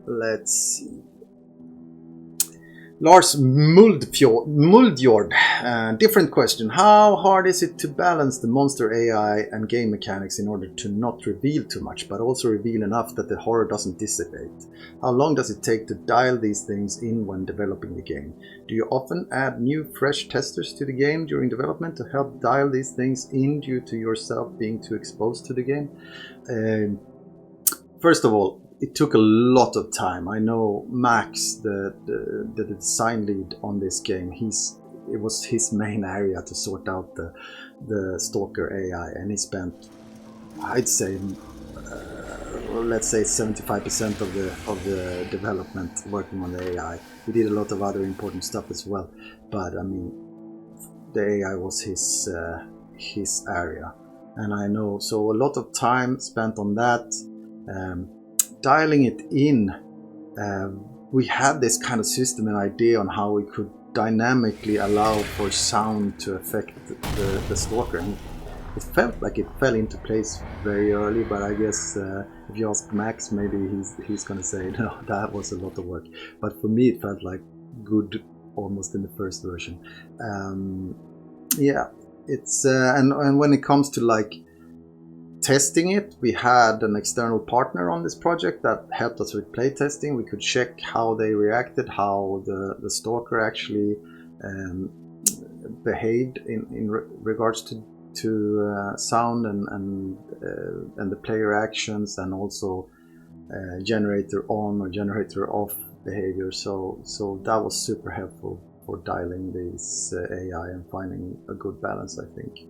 Let's see. Lars Muldjord, different question. How hard is it to balance the monster AI and game mechanics in order to not reveal too much, but also reveal enough that the horror doesn't dissipate? How long does it take to dial these things in when developing the game? Do you often add new, fresh testers to the game during development to help dial these things in due to yourself being too exposed to the game? First of all, it took a lot of time. I know Max, the design lead on this game, it was his main area to sort out the Stalker AI, and he spent, I'd say, let's say 75% of the development working on the AI. He did a lot of other important stuff as well, but I mean, the AI was his area, and I know, so a lot of time spent on that. Dialing it in, we had this kind of system and idea on how we could dynamically allow for sound to affect the stalker, and it felt like it fell into place very early, but I guess if you ask Max, maybe he's gonna say no, that was a lot of work, but for me it felt like good almost in the first version. Yeah, it's and when it comes to like testing it, we had an external partner on this project that helped us with playtesting. We could check how they reacted, how the stalker actually behaved in regards to sound and the player actions, and also generator on or generator off behavior. So that was super helpful for dialing this AI and finding a good balance, I think.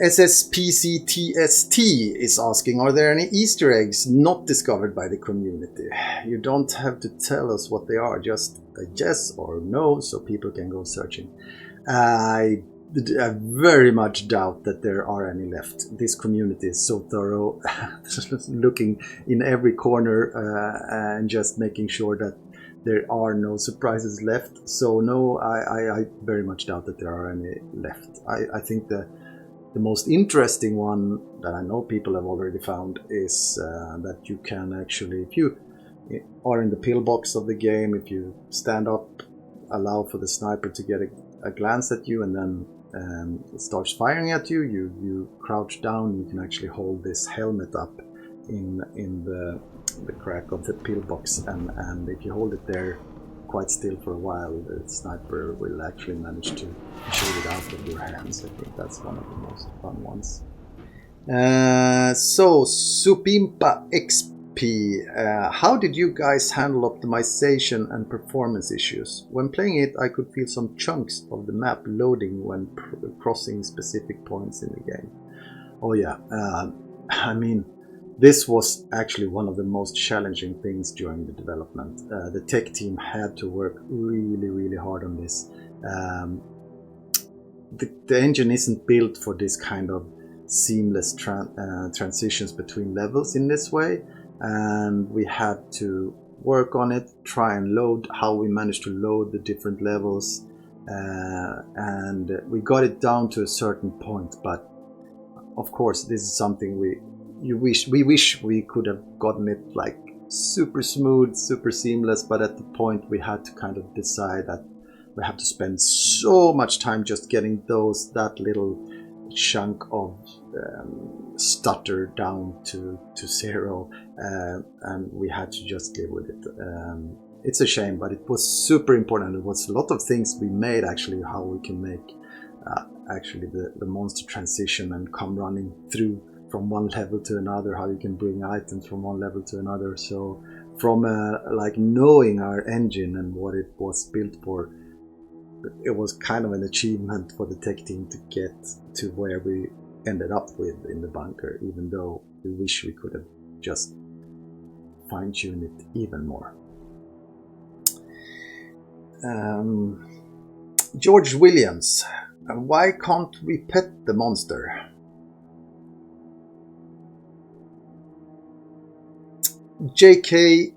SSPCTST is asking, are there any Easter eggs not discovered by the community? You don't have to tell us what they are, just a yes or no so people can go searching. I very much doubt that there are any left. This community is so thorough, looking in every corner and just making sure that there are no surprises left. So no, I very much doubt that there are any left. I think the most interesting one that I know people have already found is that you can actually, if you are in the pillbox of the game, if you stand up, allow for the sniper to get a glance at you, and then it starts firing at you, you crouch down, you can actually hold this helmet up in the crack of the pillbox, and if you hold it there quite still for a while, the sniper will actually manage to shoot it out of your hands. I think that's one of the most fun ones. So Supimpa XP, how did you guys handle optimization and performance issues? When playing it, I could feel some chunks of the map loading when crossing specific points in the game. Oh yeah, I mean, this was actually one of the most challenging things during the development. The tech team had to work really, really hard on this. The engine isn't built for this kind of seamless transitions between levels in this way, and we had to work on it, try and load how we managed to load the different levels, and we got it down to a certain point. But of course, this is something we wish we could have gotten it like super smooth, super seamless, but at the point we had to kind of decide that we have to spend so much time just getting that little chunk of stutter down to zero, and we had to just live with it. It's a shame, but it was super important. It was a lot of things we made actually, how we can make actually the monster transition and come running through from one level to another, how you can bring items from one level to another. So from like knowing our engine and what it was built for, it was kind of an achievement for the tech team to get to where we ended up with in the bunker, even though we wish we could have just fine-tuned it even more. George Williams, why can't we pet the monster? JKI,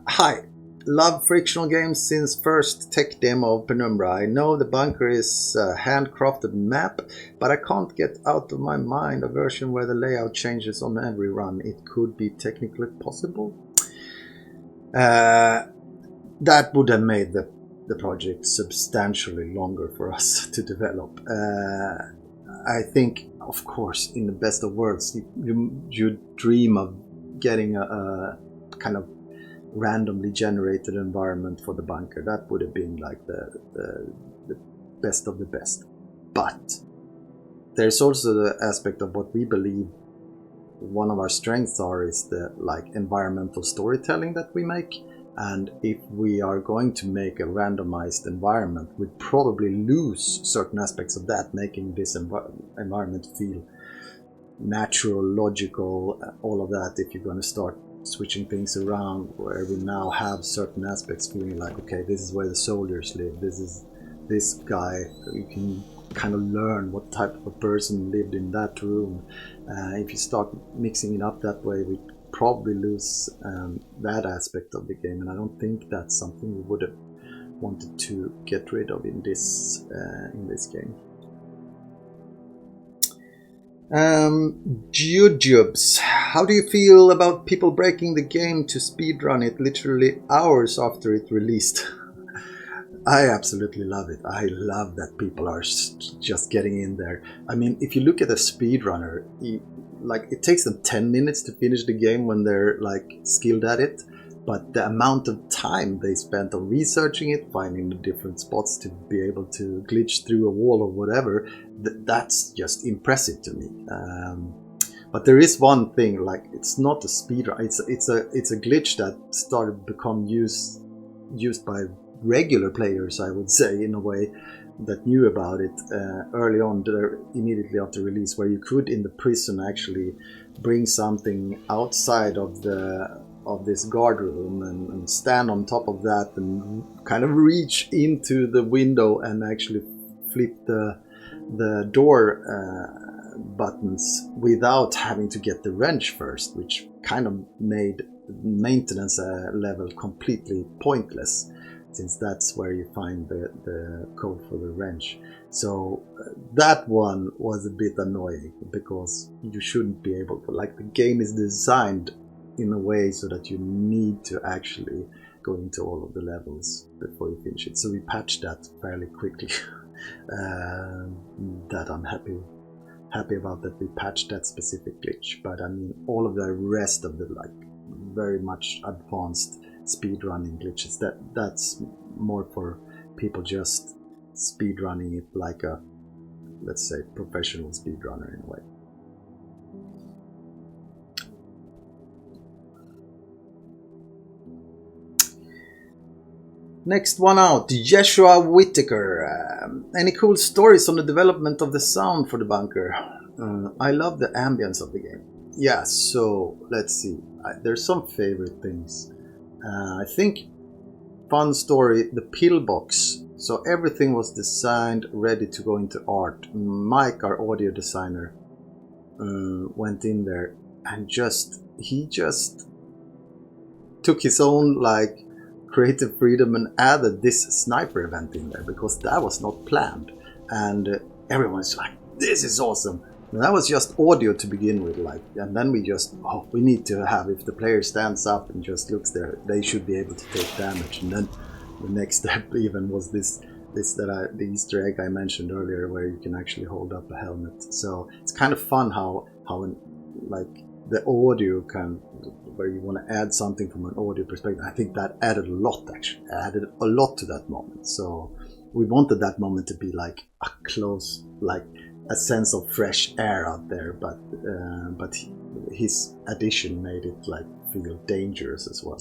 hi. Love frictional games since first tech demo of Penumbra. I know the bunker is a handcrafted map, but I can't get out of my mind a version where the layout changes on every run. It could be technically possible. That would have made the project substantially longer for us to develop. I think, of course, in the best of worlds, you dream of getting a kind of randomly generated environment for the bunker. That would have been like the best of the best. But there's also the aspect of what we believe one of our strengths is the like environmental storytelling that we make. And if we are going to make a randomized environment, we'd probably lose certain aspects of that, making this environment feel natural, logical, all of that. If you're going to start switching things around, where we now have certain aspects feeling like, okay, this is where the soldiers live, this is this guy, you can kind of learn what type of a person lived in that room. If you start mixing it up that way, we probably lose that aspect of the game, and I don't think that's something we would have wanted to get rid of in this game. Jujubes, how do you feel about people breaking the game to speedrun it literally hours after it released? I absolutely love it. I love that people are just getting in there. I mean, if you look at a speedrunner, it takes them 10 minutes to finish the game when they're like skilled at it, but the amount of time they spent on researching it, finding the different spots to be able to glitch through a wall or whatever, that's just impressive to me. But there is one thing, like, it's not a speedrun, it's a glitch that started to become used by regular players, I would say, in a way, that knew about it early on, immediately after release, where you could in the prison actually bring something outside of this guard room and stand on top of that and kind of reach into the window and actually flip the door buttons without having to get the wrench first, which kind of made maintenance level completely pointless, since that's where you find the code for the wrench. So that one was a bit annoying, because you shouldn't be able to, like, the game is designed in a way so that you need to actually go into all of the levels before you finish it. So we patched that fairly quickly. That I'm happy about, that we patched that specific glitch. But I mean, all of the rest of the like very much advanced speedrunning glitches, that's more for people just speedrunning it like a, let's say, professional speedrunner in a way. Next one out, Joshua Whittaker. Any cool stories on the development of the sound for the bunker? I love the ambience of the game. Yeah, so let's see. There's some favorite things. I think fun story, the pillbox. So everything was designed, ready to go into art. Mike, our audio designer, went in there and he just took his own like creative freedom and added this sniper event in there, because that was not planned, and everyone's like, this is awesome. And that was just audio to begin with, like, and then we we need to have, if the player stands up and just looks there, they should be able to take damage. And then the next step even was the Easter egg I mentioned earlier, where you can actually hold up a helmet. So it's kind of fun how like the audio can, where you want to add something from an audio perspective. I think that added a lot to that moment. So we wanted that moment to be like a close, like a sense of fresh air out there, but his addition made it like feel dangerous as well.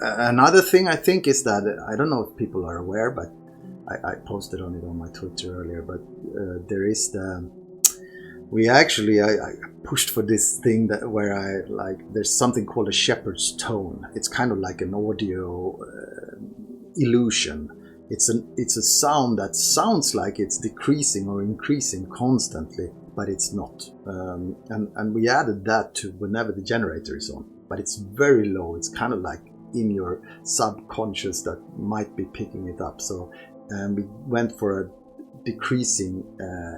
Another thing I think is that, I don't know if people are aware, but I posted on it on my Twitter earlier, but there is I pushed for this thing where there's something called a shepherd's tone. It's kind of like an audio illusion. It's a sound that sounds like it's decreasing or increasing constantly, but it's not. And we added that to whenever the generator is on, but it's very low. It's kind of like in your subconscious that might be picking it up. So we went for a decreasing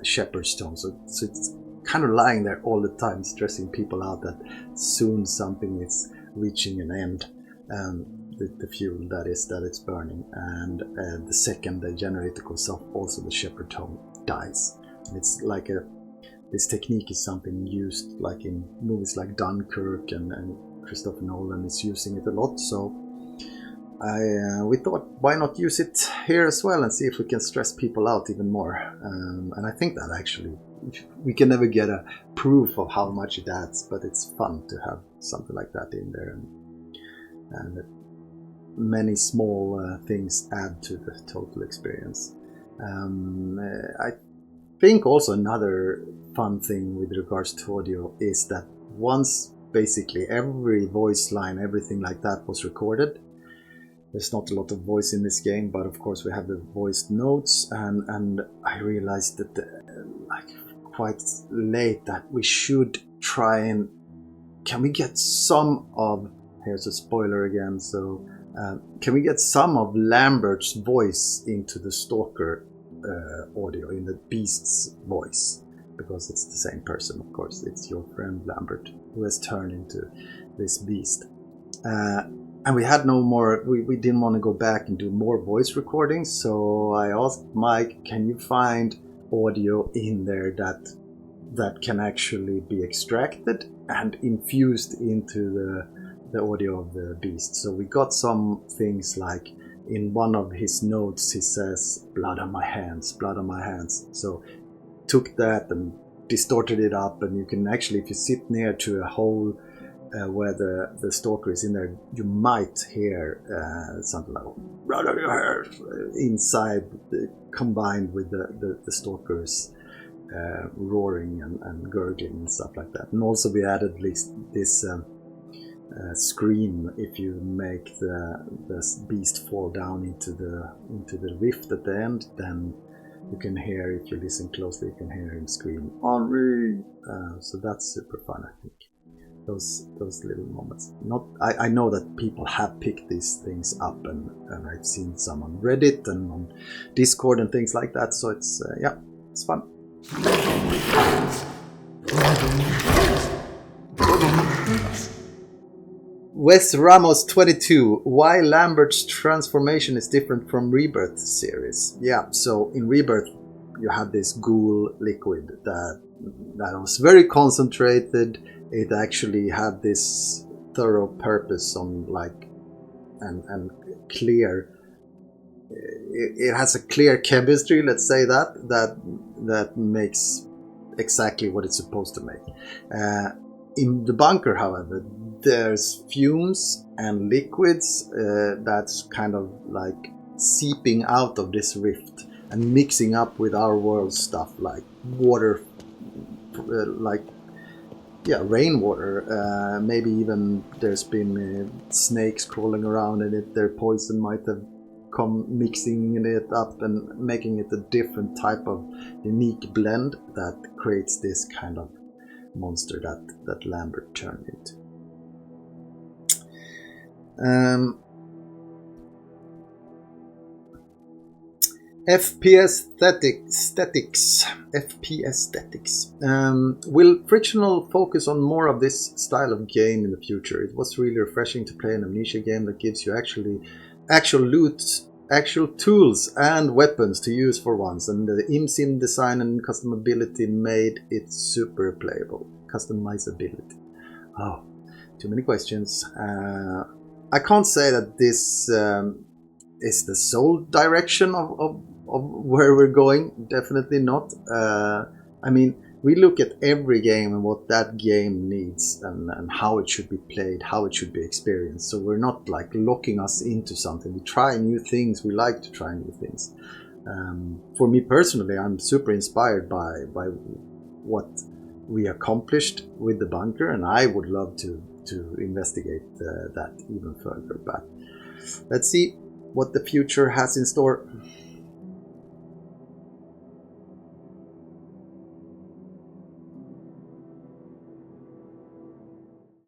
shepherd's tone, so it's kind of lying there all the time, stressing people out that soon something is reaching an end. The fuel that it's burning, and the second the generator goes off, also the shepherd tone dies. And it's like this technique is something used like in movies like Dunkirk, and Christopher Nolan is using it a lot. So we thought, why not use it here as well and see if we can stress people out even more. And I think that actually we can never get a proof of how much it adds, but it's fun to have something like that in there, and many small things add to the total experience. I think also another fun thing with regards to audio is that once basically every voice line, everything like that was recorded. There's not a lot of voice in this game, but of course we have the voiced notes, and I realized that like quite late that we should try and can we get some of, here's a spoiler again, so can we get some of Lambert's voice into the Stalker audio, in the Beast's voice, because it's the same person, of course. It's your friend Lambert who has turned into this beast. And we had no more, we didn't want to go back and do more voice recordings, so I asked Mike, can you find audio in there that can actually be extracted and infused into the audio of the beast? So we got some things like in one of his notes he says, blood on my hands, blood on my hands. So took that and distorted it up, and you can actually, if you sit near to a hole where the stalker is in there, you might hear something like blood on your hands inside, combined with the stalker's roaring and gurgling and stuff like that. And also we added this scream if you make the beast fall down into the rift at the end. Then you can hear, if you listen closely, you can hear him scream Henri. So that's super fun, I think. Those little moments. I know that people have picked these things up, and I've seen some on Reddit and on Discord and things like that. So it's it's fun. Wes Ramos 22. Why Lambert's transformation is different from Rebirth series? Yeah, so in Rebirth you had this ghoul liquid that was very concentrated. It actually had this thorough purpose on and clear. It has a clear chemistry, let's say that makes exactly what it's supposed to make. In the bunker, however, there's fumes and liquids that's kind of like seeping out of this rift and mixing up with our world stuff, like water, rainwater. Maybe even there's been snakes crawling around in it. Their poison might have come mixing it up and making it a different type of unique blend that creates this kind of monster that Lambert turned into. FPS aesthetics. Will Frictional focus on more of this style of game in the future? It was really refreshing to play an Amnesia game that gives you actual loot, actual tools and weapons to use for once, and the in-sim design and customability made it super playable. Customizability. Oh, too many questions. I can't say that this is the sole direction of where we're going. Definitely not. I mean, we look at every game and what that game needs and how it should be played, how it should be experienced. So we're not like locking us into something. We try new things. We like to try new things. For me personally, I'm super inspired by what we accomplished with the bunker, and I would love to investigate that even further. But let's see what the future has in store.